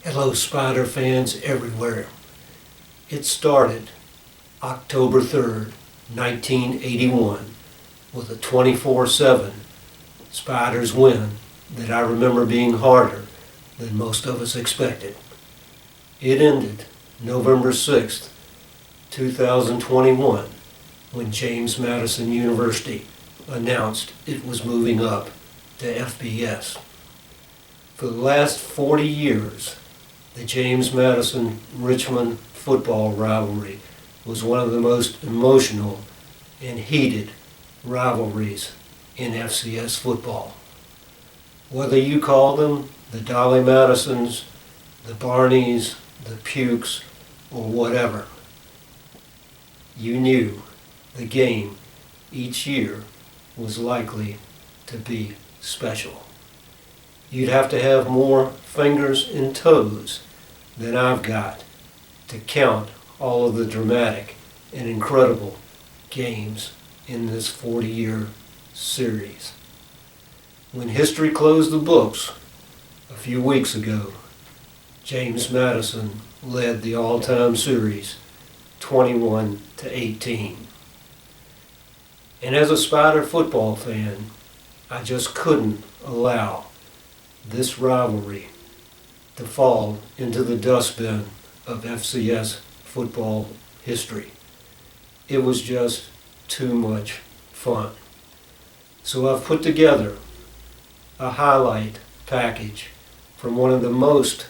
Hello, Spider fans everywhere. It started October 3rd, 1981, with a 24-7 Spiders win that I remember being harder than most of us expected. It ended November 6th, 2021, when James Madison University announced it was moving up to FBS. For the last 40 years, the James Madison Richmond football rivalry was one of the most emotional and heated rivalries in FCS football. Whether you call them the Dolly Madisons, the Barneys, the Pukes, or whatever, you knew the game each year was likely to be special. You'd have to have more fingers and toes than I've got to count all of the dramatic and incredible games in this 40-year series. When history closed the books a few weeks ago, James Madison led the all-time series 21-18. And as a Spider football fan, I just couldn't allow this rivalry to fall into the dustbin of FCS football history. It was just too much fun. So I've put together a highlight package from one of the most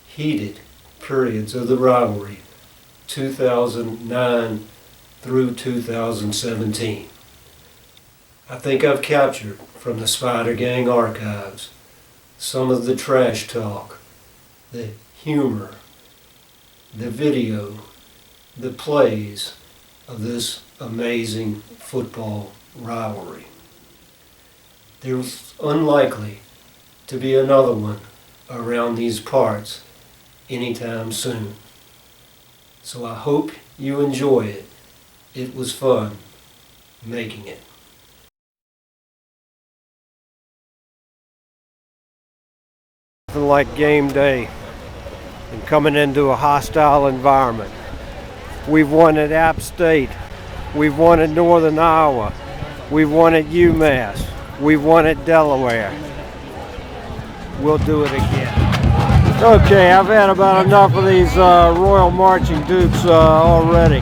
heated periods of the rivalry, 2009 through 2017. I think I've captured from the Spider Gang archives some of the trash talk, the humor, the video, the plays of this amazing football rivalry. There's unlikely to be another one around these parts anytime soon. So I hope you enjoy it. It was fun making it. Nothing like game day and coming into a hostile environment. We've won at App State. We've won at Northern Iowa. We've won at UMass. We've won at Delaware. We'll do it again. Okay, I've had about enough of these Royal Marching Dukes already.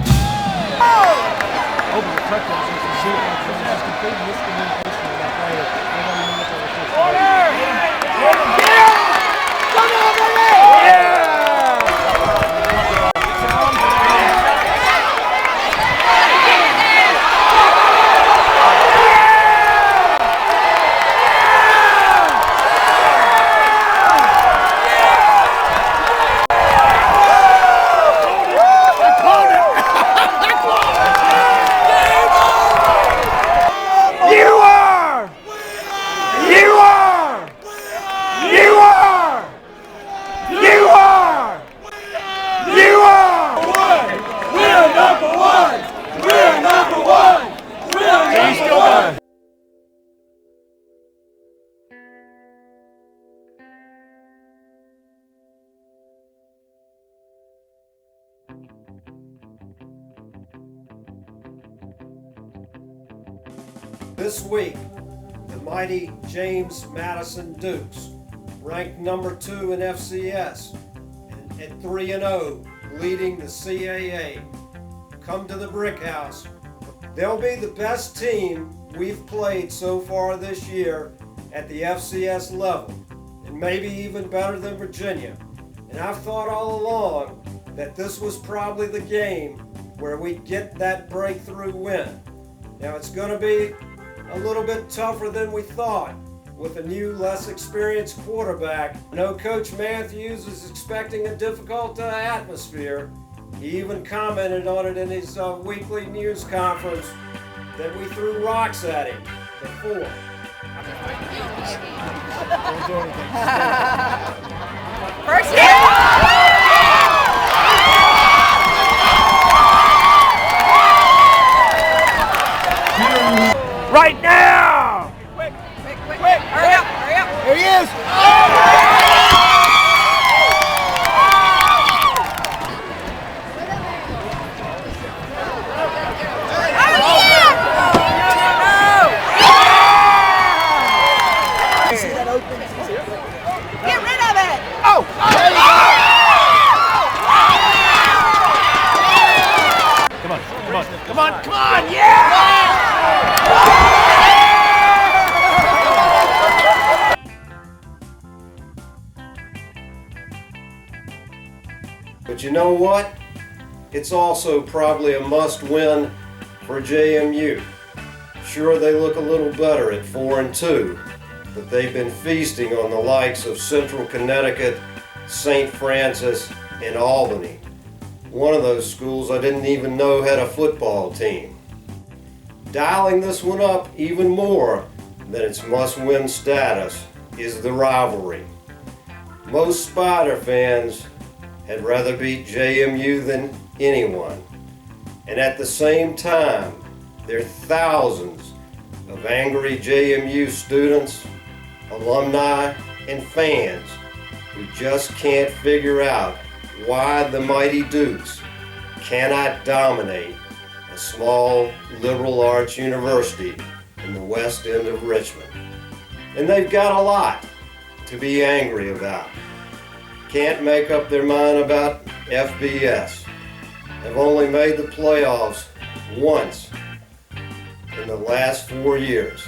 This week, the mighty James Madison Dukes, ranked number 2 in FCS and at 3-0, leading the CAA, come to the Brick House. They'll be the best team we've played so far this year at the FCS level, and maybe even better than Virginia. And I've thought all along that this was probably the game where we get that breakthrough win. Now it's going to be a little bit tougher than we thought with a new, less experienced quarterback. I know Coach Matthews is expecting a difficult atmosphere. He even commented on it in his weekly news conference that we threw rocks at him before. First down! Right now! Quick! Hurry up! There he is! you know what? It's also probably a must-win for JMU. Sure, they look a little better at 4-2, but they've been feasting on the likes of Central Connecticut, St. Francis, and Albany. One of those schools I didn't even know had a football team. Dialing this one up even more than its must-win status is the rivalry. Most Spider fans had rather beat JMU than anyone. And at the same time, there are thousands of angry JMU students, alumni, and fans who just can't figure out why the mighty Dukes cannot dominate a small liberal arts university in the west end of Richmond. And they've got a lot to be angry about. Can't make up their mind about FBS. Have only made the playoffs once in the last 4 years.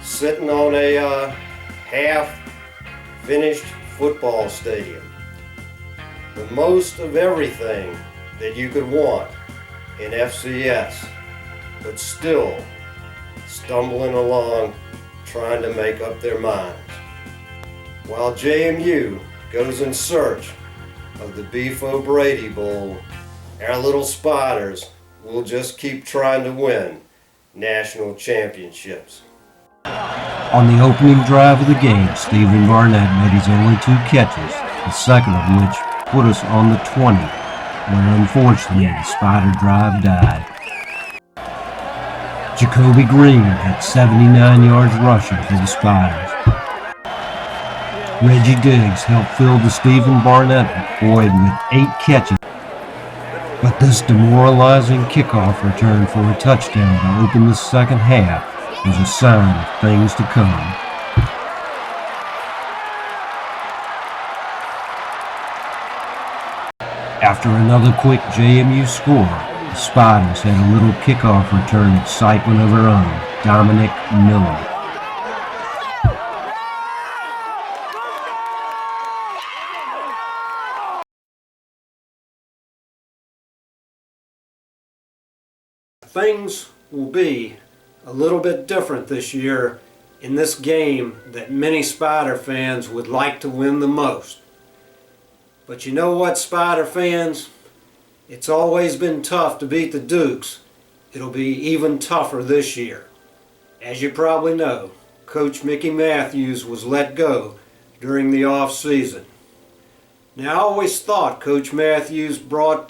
Sitting on a half-finished football stadium. The most of everything that you could want in FCS, but still stumbling along trying to make up their minds. While JMU goes in search of the Beef O'Brady Bowl, our little Spiders will just keep trying to win national championships. On the opening drive of the game, Stephen Barnett made his only 2 catches, the second of which put us on the 20, where unfortunately the Spider drive died. Jacoby Green had 79 yards rushing for the Spiders. Reggie Diggs helped fill the Stephen Barnett void with 8 catches. But this demoralizing kickoff return for a touchdown to open the second half was a sign of things to come. After another quick JMU score, the Spiders had a little kickoff return excitement of their own, Dominic Miller. Things will be a little bit different this year in this game that many Spider fans would like to win the most. But you know what, Spider fans? It's always been tough to beat the Dukes. It'll be even tougher this year. As you probably know, Coach Mickey Matthews was let go during the off-season. Now, I always thought Coach Matthews brought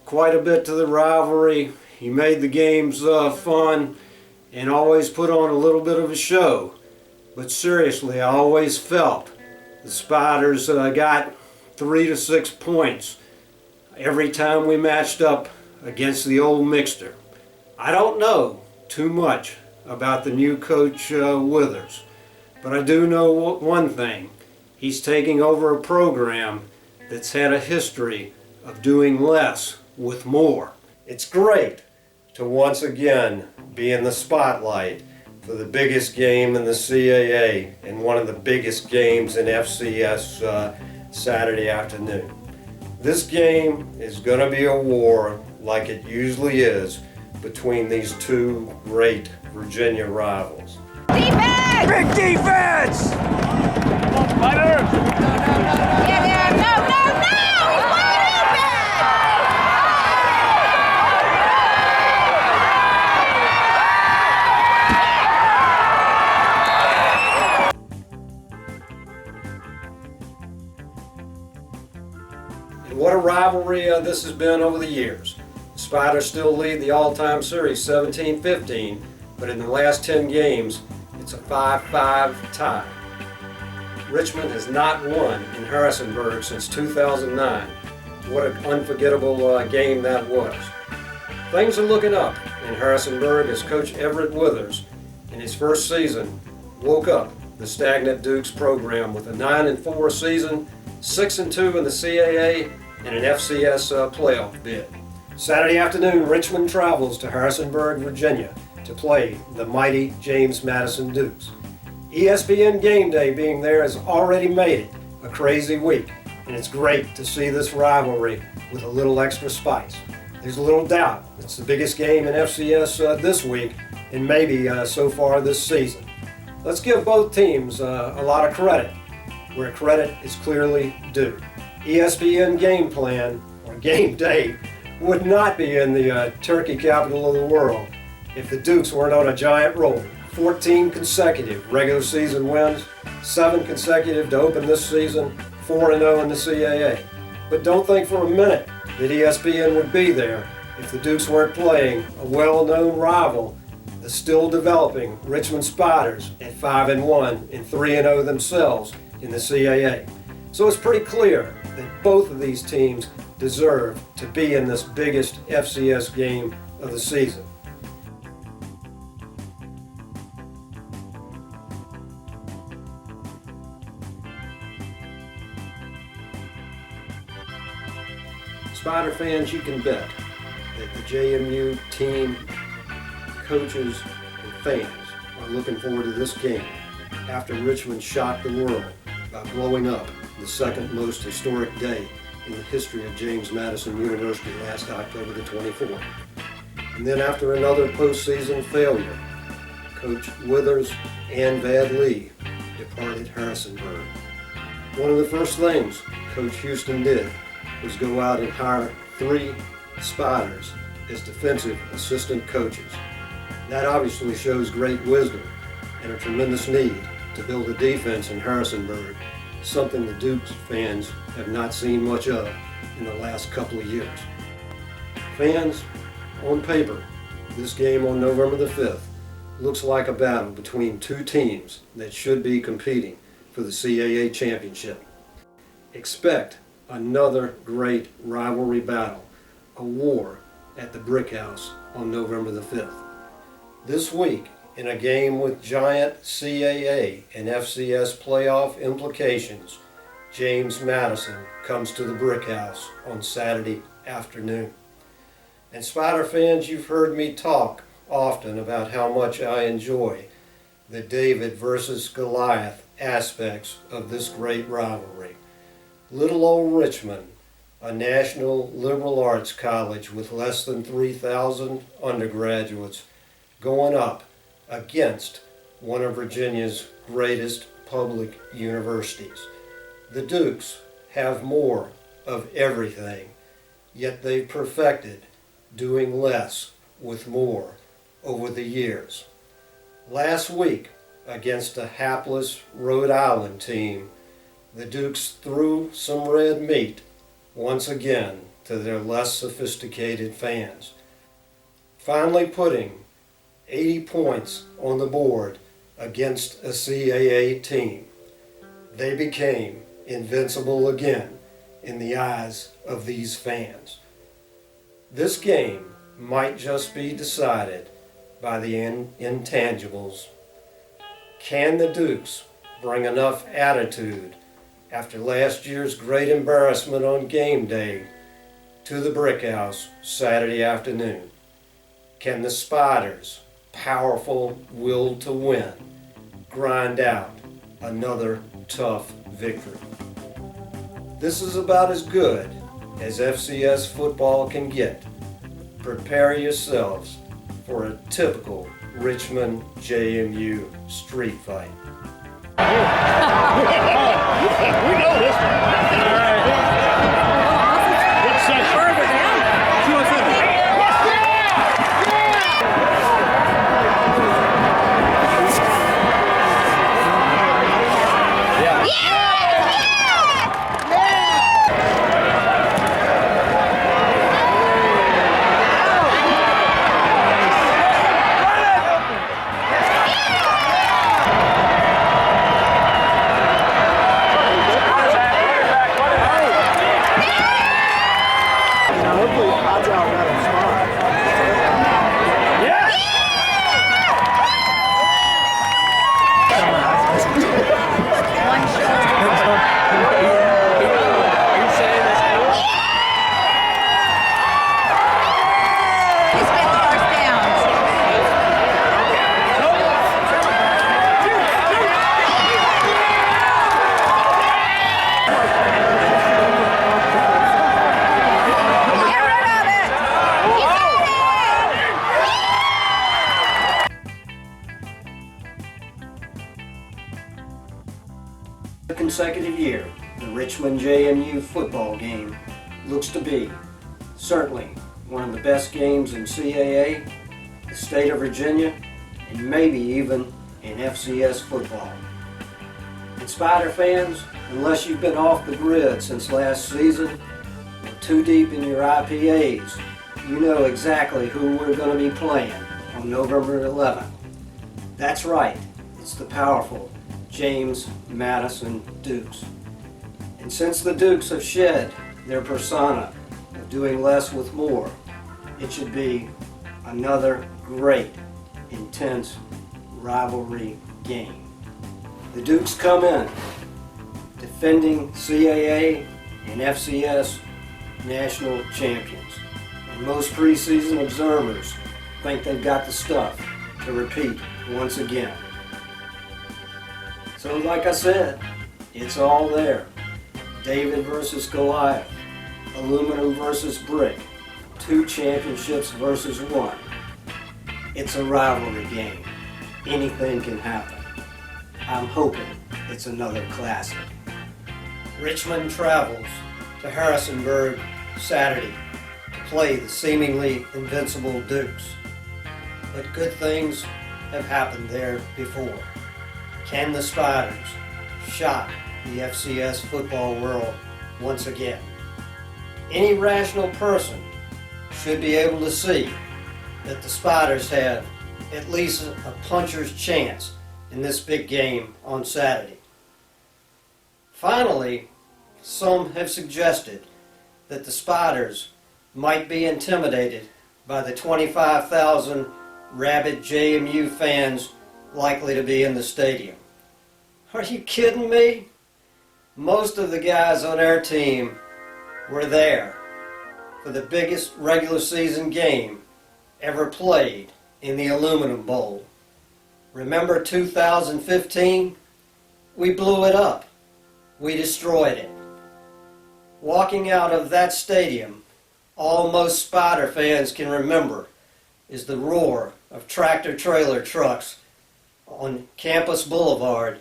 quite a bit to the rivalry. He made the games fun and always put on a little bit of a show. But seriously, I always felt the Spiders got 3 to 6 points every time we matched up against the old Mixter. I don't know too much about the new coach Withers, but I do know one thing. He's taking over a program that's had a history of doing less with more. It's great to once again be in the spotlight for the biggest game in the CAA and one of the biggest games in FCS Saturday afternoon. This game is going to be a war like it usually is between these two great Virginia rivals. Defense! Big defense! Come on, Spiders! Get him! No! He's wide open! And what a rivalry this has been over the years. The Spiders still lead the all-time series 17-15, but in the last 10 games, it's a 5-5 tie. Richmond has not won in Harrisonburg since 2009. What an unforgettable game that was. Things are looking up in Harrisonburg as Coach Everett Withers, in his first season, woke up the stagnant Dukes program with a 9-4 season, 6-2 in the CAA, and an FCS playoff bid. Saturday afternoon, Richmond travels to Harrisonburg, Virginia to play the mighty James Madison Dukes. ESPN Game Day being there has already made it a crazy week. and it's great to see this rivalry with a little extra spice. There's little doubt it's the biggest game in FCS this week, and maybe so far this season. Let's give both teams a lot of credit, where credit is clearly due. ESPN game plan, or game day, would not be in the turkey capital of the world if the Dukes weren't on a giant roll. 14 consecutive regular season wins, 7 consecutive to open this season, 4-0 in the CAA. But don't think for a minute that ESPN would be there if the Dukes weren't playing a well-known rival, the still developing Richmond Spiders at 5-1 and 3-0 themselves in the CAA. So it's pretty clear that both of these teams deserve to be in this biggest FCS game of the season. Spider fans, you can bet that the JMU team, coaches, and fans are looking forward to this game after Richmond shocked the world by blowing up the second most historic day in the history of James Madison University last October the 24th. And then after another postseason failure, Coach Withers and Vad Lee departed Harrisonburg. One of the first things Coach Houston did was go out and hire 3 Spiders as defensive assistant coaches. That obviously shows great wisdom and a tremendous need to build a defense in Harrisonburg, something the Dukes fans have not seen much of in the last couple of years. Fans, on paper, this game on November the 5th looks like a battle between 2 teams that should be competing for the CAA championship. Expect another great rivalry battle, a war at the Brick House on November the 5th. This week, in a game with giant CAA and FCS playoff implications, James Madison comes to the Brick House on Saturday afternoon. And Spider fans, you've heard me talk often about how much I enjoy the David versus Goliath aspects of this great rivalry. Little old Richmond, a national liberal arts college with less than 3,000 undergraduates, going up against one of Virginia's greatest public universities. The Dukes have more of everything, yet they've perfected doing less with more over the years. Last week, against a hapless Rhode Island team, the Dukes threw some red meat once again to their less sophisticated fans, finally putting 80 points on the board against a CAA team. They became invincible again in the eyes of these fans. This game might just be decided by the intangibles. Can the Dukes bring enough attitude after last year's great embarrassment on game day to the Brick House Saturday afternoon? Can the Spiders' powerful will to win grind out another tough victory? This is about as good as FCS football can get. Prepare yourselves for a typical Richmond JMU street fight. We know this one. All right. What section? Further down. 207. consecutive year, the Richmond JMU football game looks to be certainly one of the best games in CAA, the state of Virginia, and maybe even in FCS football. And Spider fans, unless you've been off the grid since last season or too deep in your IPAs, you know exactly who we're going to be playing on November 11th. That's right, it's the powerful James Madison Dukes. And since the Dukes have shed their persona of doing less with more, it should be another great, intense rivalry game. The Dukes come in defending CAA and FCS national champions, and most preseason observers think they've got the stuff to repeat once again. So like I said, it's all there. David versus Goliath, aluminum versus brick, 2 championships versus 1. It's a rivalry game. Anything can happen. I'm hoping it's another classic. Richmond travels to Harrisonburg Saturday to play the seemingly invincible Dukes. But good things have happened there before. Can the Spiders shock the FCS football world once again? Any rational person should be able to see that the Spiders have at least a puncher's chance in this big game on Saturday. Finally, some have suggested that the Spiders might be intimidated by the 25,000 rabid JMU fans likely to be in the stadium. Are you kidding me? Most of the guys on our team were there for the biggest regular season game ever played in the Aluminum Bowl. Remember 2015? We blew it up. We destroyed it. Walking out of that stadium, all most Spider fans can remember is the roar of tractor-trailer trucks on Campus Boulevard,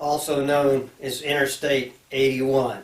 also known as Interstate 81.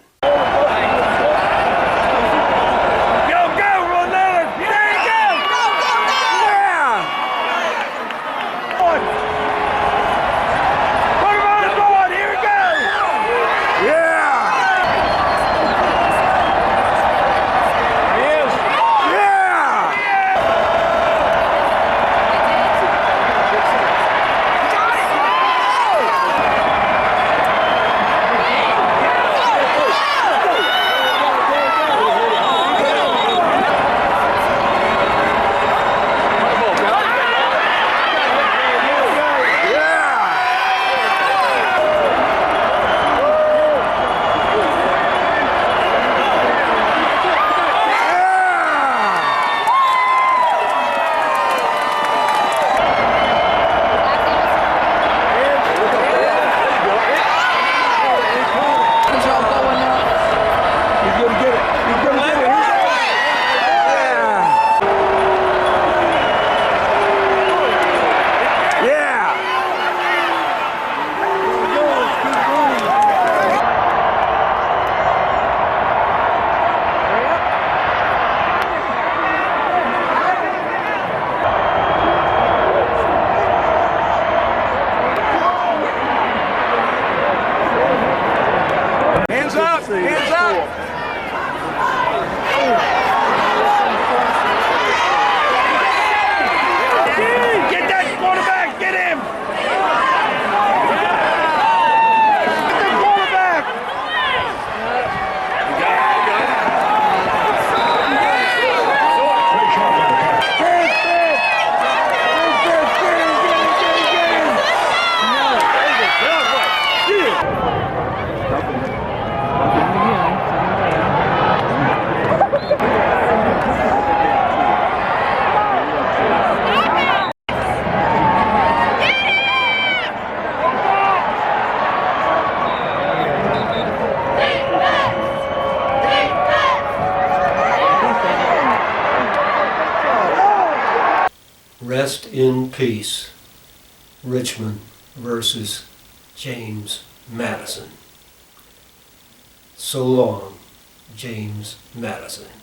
Rest in peace, Richmond versus James Madison. So long, James Madison.